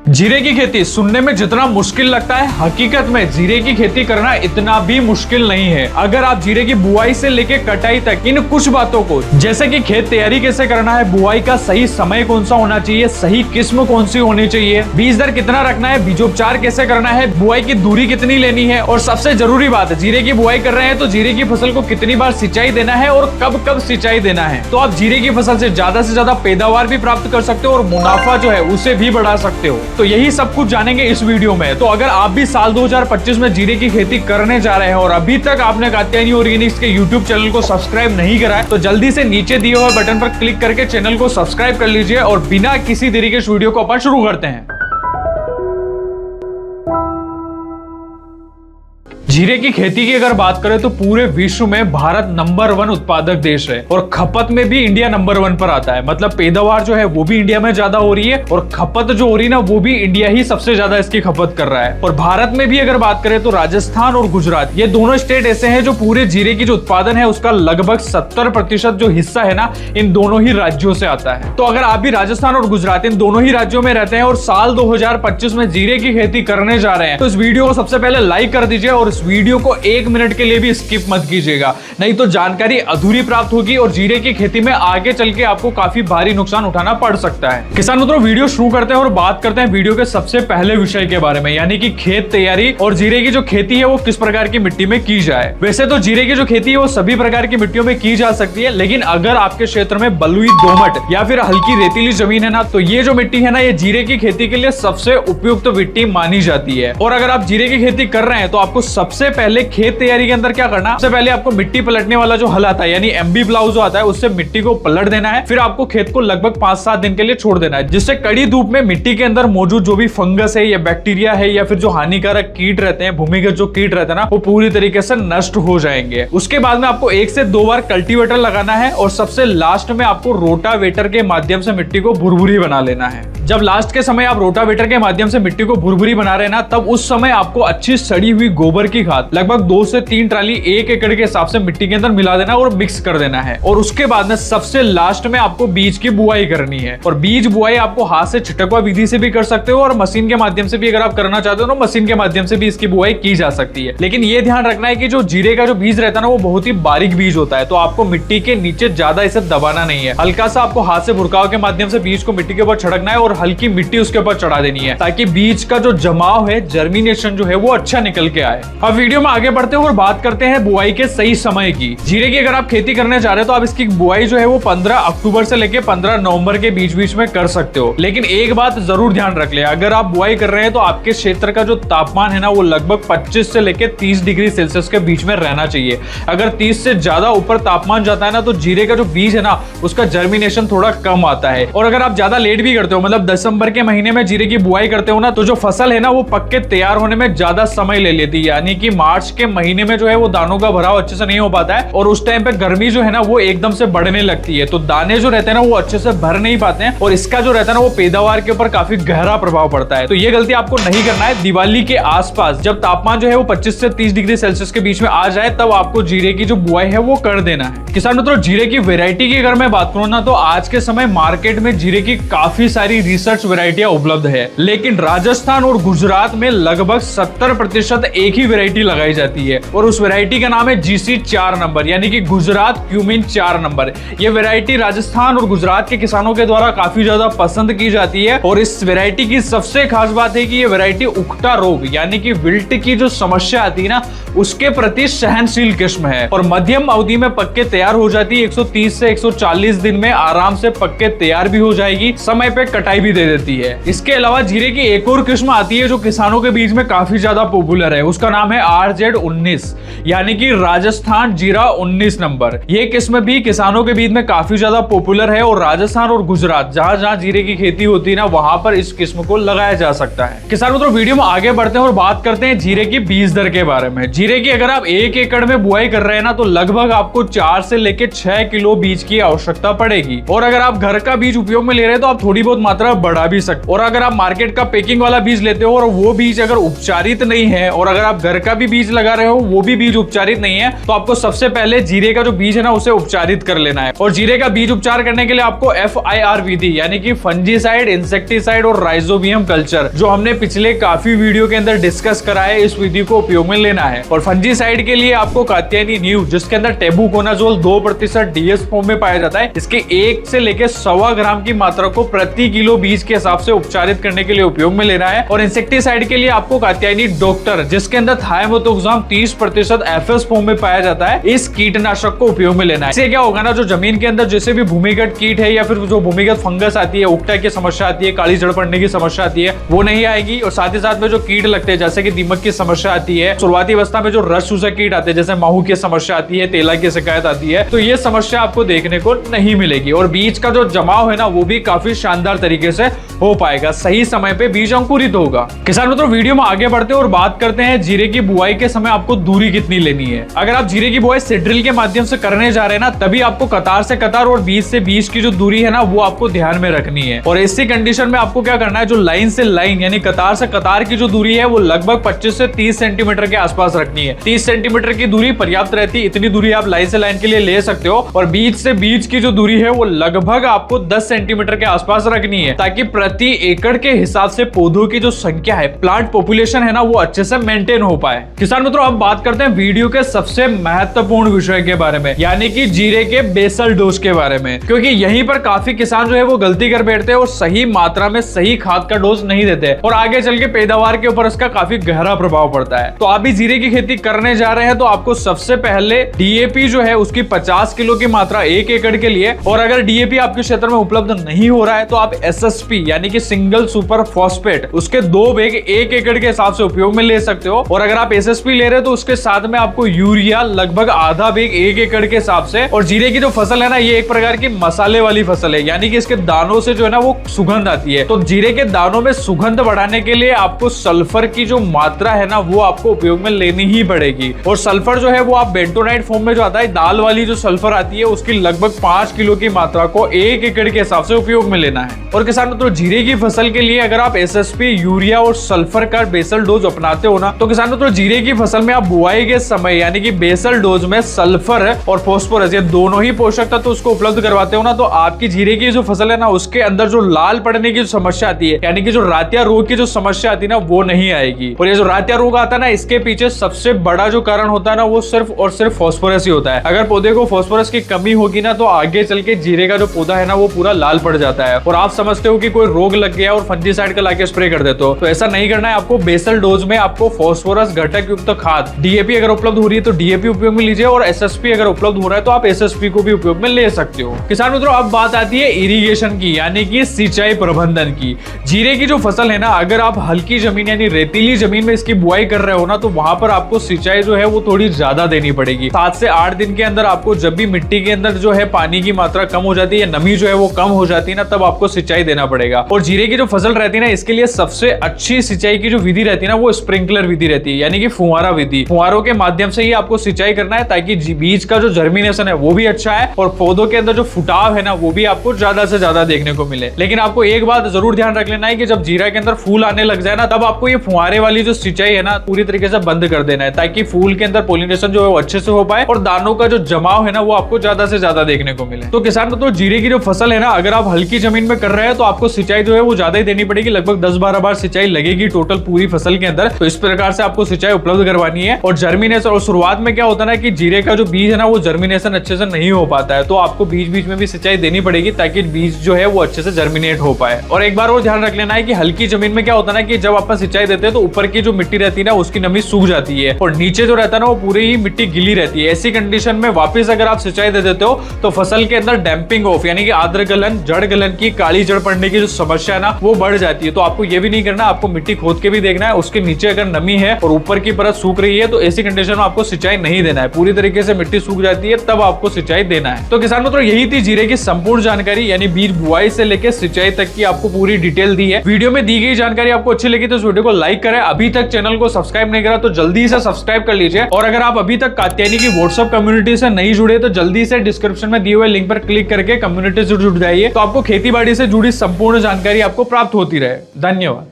जीरे की खेती सुनने में जितना मुश्किल लगता है, हकीकत में जीरे की खेती करना इतना भी मुश्किल नहीं है। अगर आप जीरे की बुआई से लेके कटाई तक इन कुछ बातों को, जैसे कि खेत तैयारी कैसे करना है, बुआई का सही समय कौन सा होना चाहिए, सही किस्म कौन सी होनी चाहिए, बीज दर कितना रखना है, बीजोपचार कैसे करना है, बुआई की दूरी कितनी लेनी है, और सबसे जरूरी बात है, जीरे की बुआई कर रहे हैं तो जीरे की फसल को कितनी बार सिंचाई देना है और कब कब सिंचाई देना है, तो आप जीरे की फसल से ज्यादा पैदावार भी प्राप्त कर सकते हो और मुनाफा जो है उसे भी बढ़ा सकते हो। तो यही सब कुछ जानेंगे इस वीडियो में। तो अगर आप भी साल 2025 में जीरे की खेती करने जा रहे हैं और अभी तक आपने कात्यायनी ऑर्गेनिक्स के यूट्यूब चैनल को सब्सक्राइब नहीं करा है, तो जल्दी से नीचे दिए हुए बटन पर क्लिक करके चैनल को सब्सक्राइब कर लीजिए और बिना किसी देरी के इस वीडियो को अपन शुरू करते हैं। जीरे की खेती की अगर बात करें तो पूरे विश्व में भारत नंबर 1 उत्पादक देश है और खपत में भी इंडिया नंबर 1 पर आता है। मतलब पैदावार जो है वो भी इंडिया में ज्यादा हो रही है और खपत जो हो रही है ना, वो भी इंडिया ही सबसे ज्यादा इसकी खपत कर रहा है। और भारत में भी अगर बात करें तो राजस्थान और गुजरात, ये दोनों स्टेट ऐसे हैं जो पूरे जीरे की जो उत्पादन है उसका लगभग 70% जो हिस्सा है ना, इन दोनों ही राज्यों से आता है। तो अगर आप भी राजस्थान और गुजरात इन दोनों ही राज्यों में रहते हैं और साल 2025 में जीरे की खेती करने जा रहे हैं, तो इस वीडियो को सबसे पहले लाइक कर दीजिए और इस वीडियो को 1 मिनट के लिए भी स्किप मत कीजिएगा, नहीं तो जानकारी अधूरी प्राप्त होगी और जीरे की खेती में आगे चल के आपको काफी भारी नुकसान उठाना पड़ सकता है। किसान मित्रों, वीडियो शुरू करते हैं और बात करते हैं वीडियो के सबसे पहले विषय के बारे में, यानी कि खेत तैयारी और जीरे की जो खेती है वो किस प्रकार की मिट्टी में की जाए। वैसे तो जीरे की जो खेती है वो सभी प्रकार की मिट्टियों में की जा सकती है, लेकिन अगर आपके क्षेत्र में बलुई, दोमट या फिर हल्की रेतीली जमीन है ना, तो ये जो मिट्टी है ना, ये जीरे की खेती के लिए सबसे उपयुक्त मिट्टी मानी जाती है। और अगर आप जीरे की खेती कर रहे हैं तो आपको सबसे पहले खेत तैयारी के अंदर क्या करना है, सबसे पहले आपको मिट्टी पलटने वाला जो हल आता है, यानी एमबी प्लाउ जो आता है, उससे मिट्टी को पलट देना है। फिर आपको खेत को लगभग 5-7 दिन के लिए छोड़ देना है, जिससे कड़ी धूप में मिट्टी के अंदर मौजूद जो भी फंगस है या बैक्टीरिया है या फिर जो हानिकारक कीट रहते हैं, भूमिगत जो कीट रहते हैं ना, वो पूरी तरीके से नष्ट हो जाएंगे। उसके बाद में आपको 1 से 2 बार कल्टीवेटर लगाना है और सबसे लास्ट में आपको रोटावेटर के माध्यम से मिट्टी को भुरभुरी बना लेना है। जब लास्ट के समय आप रोटावेटर के माध्यम से मिट्टी को भुरभुरी बना रहे हैं ना, तब उस समय आपको अच्छी सड़ी हुई गोबर की खाद लगभग 2 से 3 ट्राली 1 एकड़ के हिसाब से मिट्टी के अंदर मिला देना और मिक्स कर देना है। और उसके बाद में सबसे लास्ट में आपको बीज की बुआई करनी है। और बीज बुआई आपको हाथ से छिटकवा विधि से भी कर सकते हो और मशीन के माध्यम से भी अगर आप करना चाहते हो तो मशीन के माध्यम से भी इसकी बुआई की जा सकती है। लेकिन ये ध्यान रखना है कि जो जीरे का जो बीज रहता है ना, वो बहुत ही बारीक बीज होता है, तो आपको मिट्टी के नीचे ज्यादा इसे दबाना नहीं है। हल्का सा आपको हाथ से भुरकाव के माध्यम से बीज को मिट्टी के ऊपर छिड़कना है और हल्की मिट्टी उसके ऊपर चढ़ा देनी है, ताकि बीज का जो जमाव है, जर्मिनेशन जो है वो अच्छा निकल के आए। अब वीडियो में आगे बढ़ते हैं और बात करते हैं बुआई के सही समय की। जीरे की अगर आप खेती करने जा रहे हैं तो आप इसकी बुआई जो है वो 15 अक्टूबर से लेके 15 नवंबर के बीच में कर सकते हो। लेकिन एक बात जरूर ध्यान रख ले, अगर आप बुआई कर रहे हैं तो आपके क्षेत्र का जो तापमान है ना, वो लगभग 25 से लेके 30 डिग्री सेल्सियस के बीच में रहना चाहिए। अगर 30 से ज्यादा ऊपर तापमान जाता है ना, तो जीरे का जो बीज है ना, उसका जर्मिनेशन थोड़ा कम आता है। और अगर आप ज्यादा लेट भी करते हो, मतलब दिसंबर के महीने में जीरे की बुआई करते हो ना, तो जो फसल है ना, वो पक के तैयार होने में ज्यादा समय ले लेती है। यानी कि मार्च के महीने में जो है वो दानों का भराव अच्छे से नहीं हो पाता है और उस टाइम पे गर्मी जो है ना, वो एकदम से बढ़ने लगती है, तो दाने जो रहते हैं ना, वो अच्छे से भर नहीं पाते हैं और इसका जो रहता है ना, वो पैदावार के ऊपर काफी गहरा प्रभाव पड़ता है। तो ये गलती आपको नहीं करना है। दिवाली के आसपास जब तापमान जो है वो 25 से 30 डिग्री सेल्सियस के बीच में आ जाए, तब आपको जीरे की जो बुआई है वो कर देना है। किसान मित्रों, जीरे की वेरायटी की अगर मैं बात करूं ना, तो आज के समय मार्केट में जीरे की काफी सारी रिसर्च वेरायटियां उपलब्ध है, लेकिन राजस्थान और गुजरात में लगभग 70% एक ही वेरायटी लगाई जाती है और उस वेरायटी का नाम है GC 4 नंबर, यानी कि गुजरात क्यूमिन 4 नंबर। ये वेरायटी राजस्थान और गुजरात के किसानों के द्वारा काफी ज्यादा पसंद की जाती है और इस वेरायटी की सबसे खास बात है कि ये वेरायटी उकटा रोग, यानी कि विल्ट की जो समस्या आती है ना, उसके प्रति सहनशील किस्म है और मध्यम अवधि में पक के तैयार हो जाती है। 130 से 140 दिन में आराम से पक के तैयार भी हो जाएगी, समय पे कटाई भी दे देती है। इसके अलावा जीरे की एक और किस्म आती है जो किसानों के बीच में काफी ज्यादा पॉपुलर है, उसका नाम है RZ19, यानी कि राजस्थान जीरा 19 नंबर। ये किस्म भी किसानों के बीच में काफी ज्यादा पॉपुलर है और राजस्थान और गुजरात जहां जहां जीरे की खेती होती है ना, वहां पर इस किस्म को लगाया जा सकता है। किसान मित्रों, वीडियो में आगे बढ़ते हैं और बात करते हैं जीरे की बीज दर के बारे में। जीरे की अगर आप 1 एकड़ में बुआई कर रहे हैं ना, तो लगभग आपको 4 से लेके 6 किलो बीज की आवश्यकता पड़ेगी। और अगर आप घर का बीज उपयोग में ले रहे हैं तो आप थोड़ी बहुत मात्रा बढ़ा भी सकते। और अगर आप मार्केट का पैकिंग वाला बीज लेते हो और वो बीज अगर उपचारित नहीं है और अगर आप घर का भी बीज लगा रहे हो वो भी बीज उपचारित नहीं है, तो आपको सबसे पहले जीरे का जो बीज है ना उसे उपचारित कर लेना है। और जीरे का बीज उपचार करने के लिए आपको FIR विधि यानी कि फंजीसाइड, इंसेक्टिसाइड और राइजोबियम कल्चर, जो हमने पिछले काफी वीडियो के अंदर डिस्कस करा है, इस विधि को उपयोग में लेना है। और फंजीसाइड के लिए आपको कात्यायनी नींव, जिसके अंदर टेबुकोनाजोल 2% DS फॉर्म में पाया जाता है, इसके 1 से लेकर 1.25 ग्राम की मात्रा को प्रति किलो बीज के हिसाब से उपचारित करने के लिए उपयोग में लेना है। और इंसेक्टिसाइड के लिए आपको कात्यायनी डॉक्टर, जिसके अंदर थायमोथोक्साम 30% FS फॉर्म में पाया जाता है, इस कीटनाशक को उपयोग में लेना है। इससे क्या होगा ना, जो जमीन के अंदर जैसे भी भूमिगत कीट है या फिर जो भूमिगत फंगस आती है, उकटा की समस्या आती है, काली जड़ पड़ने की समस्या आती है, वो नहीं आएगी। और साथ ही साथ में जो कीट लगते हैं जैसे कि दीमक की समस्या आती है, शुरुआती अवस्था में जो रस चूसक कीट आते हैं जैसे माहू की समस्या आती है, तेला की शिकायत आती है, तो ये समस्या आपको देखने को नहीं मिलेगी। और बीज का जो जमाव है ना वो भी काफी शानदार तरीके से हो पाएगा, सही समय पे बीज अंकुरित होगा। किसान मित्रों, वीडियो में आगे बढ़ते हैं और बात करते हैं जीरे की बुआई के समय आपको दूरी कितनी लेनी है। अगर आप जीरे की बुआई सीड्रिल के माध्यम से करने जा रहे हैं ना, तभी आपको कतार से कतार और बीज से बीज की जो दूरी है ना वो आपको ध्यान में रखनी है। और ऐसी कंडीशन में आपको क्या करना है, जो लाइन से लाइन यानी कतार से कतार की जो दूरी है वो लगभग 25 से 30 सेंटीमीटर के आसपास रखनी है। 30 सेंटीमीटर की दूरी पर्याप्त रहती है, इतनी दूरी आप लाइन से लाइन के लिए ले सकते हो। और बीज से बीज की जो दूरी है वो लगभग आपको 10 सेंटीमीटर के आसपास रखनी है, ताकि प्रति एकड़ के हिसाब से पौधों की जो संख्या है, प्लांट पॉपुलेशन है ना, वो अच्छे से मेंटेन हो पाए। किसान मित्रों, अब बात करते हैं वीडियो के सबसे महत्वपूर्ण विषय के बारे में, यानी कि जीरे के बेसल डोज के बारे में, क्योंकि यहीं पर काफी किसान जो है वो गलती कर बैठते हैं और सही मात्रा में सही खाद का डोज नहीं देते और आगे चल के पैदावार के ऊपर इसका काफी गहरा प्रभाव पड़ता है। तो आप भी जीरे की खेती करने जा रहे हैं तो आपको सबसे पहले DAP जो है उसकी 50 किलो की मात्रा 1 एकड़ के लिए, और अगर DAP आपके क्षेत्र में उपलब्ध नहीं हो रहा है तो आप SSP यानी कि सिंगल सुपर फॉस्फेट उसके 2 बैग 1 एकड़ के हिसाब से उपयोग में ले सकते हो। और अगर आप SSP ले रहे हो तो उसके साथ में आपको यूरिया लगभग आधा बैग 1 एकड़ के हिसाब से। और जीरे की जो फसल है ना, ये एक प्रकार की मसाले वाली फसल है, यानी कि इसके दानों से जो है ना वो सुगंध आती है। तो जीरे के दानों में सुगंध बढ़ाने के लिए आपको सल्फर की जो मात्रा है ना वो आपको उपयोग में लेनी ही पड़ेगी। और सल्फर जो है वो आप बेंटोनाइट फॉर्म में जो आता है, दाल वाली जो सल्फर आती है, उसकी लगभग 5 किलो की मात्रा को 1 एकड़ के हिसाब से उपयोग में लेना है। और किसान मित्रों, जीरे की फसल के लिए अगर आप SSP, यूरिया और सल्फर का बेसल डोज अपनाते हो ना, तो किसान मित्रों जीरे की फसल में आप बुआई के समय यानी कि बेसल डोज में सल्फर और फास्फोरस ये दोनों ही पोषक तत्व उसको उपलब्ध करवाते हो ना, तो आपकी जीरे की जो फसल है ना उसके अंदर जो लाल पड़ने की जो समस्या आती है, यानी कि जो रातिया रोग की जो समस्या आती है ना, वो नहीं आएगी। और ये जो रातिया रोग आता है ना, इसके पीछे सबसे बड़ा जो कारण होता है ना वो सिर्फ और सिर्फ फास्फोरस ही होता है। अगर पौधे को फास्फोरस की कमी होगी ना तो आगे चल के जीरे का जो पौधा है ना वो पूरा लाल पड़ जाता है। और आप समझते हो कि कोई रोग लग गया और फंजीसाइड का लाके स्प्रे कर देते हो, तो ऐसा नहीं करना है। आपको बेसल डोज में आपको फास्फोरस घटक युक्त खाद DAP अगर उपलब्ध हो रही है तो DAP उपयोग में लीजिए, और SSP अगर उपलब्ध हो रहा है तो आप SSP को भी उपयोग में ले सकते हो। किसान मित्रों, अब बात आती है इरिगेशन की, यानी कि सिंचाई प्रबंधन की। जीरे की जो फसल है ना, अगर आप हल्की जमीन यानी रेतीली जमीन में इसकी बुआई कर रहे हो ना, तो वहां पर आपको सिंचाई जो है वो थोड़ी ज्यादा देनी पड़ेगी। 7 से 8 दिन के अंदर आपको जब भी मिट्टी के अंदर जो है पानी की मात्रा कम हो जाती है, नमी जो है वो कम हो जाती है ना, तब आपको सिंचाई देना पड़ेगा। और जीरे की जो फसल रहती है ना, इसके लिए सबसे अच्छी सिंचाई की जो विधि रहती है ना वो स्प्रिंकलर विधि रहती है, यानी कि फुहारा विधि। फुहारों के माध्यम से ही आपको सिंचाई करना है, ताकि बीज का जो जर्मिनेशन है वो भी अच्छा है और पौधों के अंदर जो फुटाव है ना वो भी आपको ज्यादा से ज्यादा देखने को मिले। लेकिन आपको एक बात जरूर ध्यान रख लेना है कि जब जीरा के अंदर फूल आने लग जाए ना, तब आपको ये फुहारे वाली जो सिंचाई है ना पूरी तरीके से बंद कर देना है, ताकि फूल के अंदर पोलिनेशन जो है वो अच्छे से हो पाए और दानों का जो जमाव है ना वो आपको ज्यादा से ज्यादा देखने को मिले। तो किसान तो जीरे की जो फसल है ना, अगर आप हल्की जमीन में कर रहे हैं तो आपको सिंचाई जो है वो ज्यादा ही देनी पड़ेगी, लगभग 10-12 बार सिंचाई लगेगी टोटल पूरी फसल के अंदर। तो इस प्रकार से आपको सिंचाई उपलब्ध करवानी है। और जर्मिनेशन, और शुरुआत में क्या होता है ना कि जीरे का जो बीज है ना वो जर्मिनेशन अच्छे से नहीं हो पाता है, तो आपको बीच बीच में भी सिंचाई देनी पड़ेगी ताकि बीज जो है वो अच्छे से जर्मिनेट हो पाए। और एक बार और ध्यान रख लेना है कि हल्की जमीन में क्या होता है ना कि जब आप सिंचाई देते हैं तो ऊपर की जो मिट्टी रहती है ना उसकी नमी सूख जाती है और नीचे जो रहता है ना वो पूरी ही मिट्टी गीली रहती है। ऐसी कंडीशन में वापस अगर आप सिंचाई दे देते हो तो फसल के अंदर डैम्पिंग ऑफ यानी कि आर्द्र गलन, जड़ गलन की, काली जड़ पड़ने की जो समस्या है ना वो बढ़ जाती है। तो आपको ये भी नहीं करना, आपको मिट्टी खोद के भी देखना है, उसके नीचे अगर नमी है और ऊपर की परत सूख रही है तो ऐसी कंडीशन में आपको सिंचाई नहीं देना है। पूरी तरीके से मिट्टी सूख जाती है तब आपको सिंचाई देना है। तो किसान मित्रों यही थी जीरे की संपूर्ण जानकारी, यानी बीज बुआई से लेकर सिंचाई तक की आपको पूरी डिटेल दी है। वीडियो में दी गई जानकारी आपको अच्छी लगी तो इस वीडियो को लाइक करें। अभी तक चैनल को सब्सक्राइब नहीं करा तो जल्दी से सब्सक्राइब कर लीजिए। और अगर आप अभी तक कात्यायनी की व्हाट्सएप कम्युनिटी से नहीं जुड़े तो जल्दी से डिस्क्रिप्शन में दिए हुए लिंक पर क्लिक करके कम्युनिटी से जुड़ जाइए, तो आपको खेती बाड़ी से जुड़ी संपूर्ण जानकारी आपको प्राप्त होती रहे। धन्यवाद।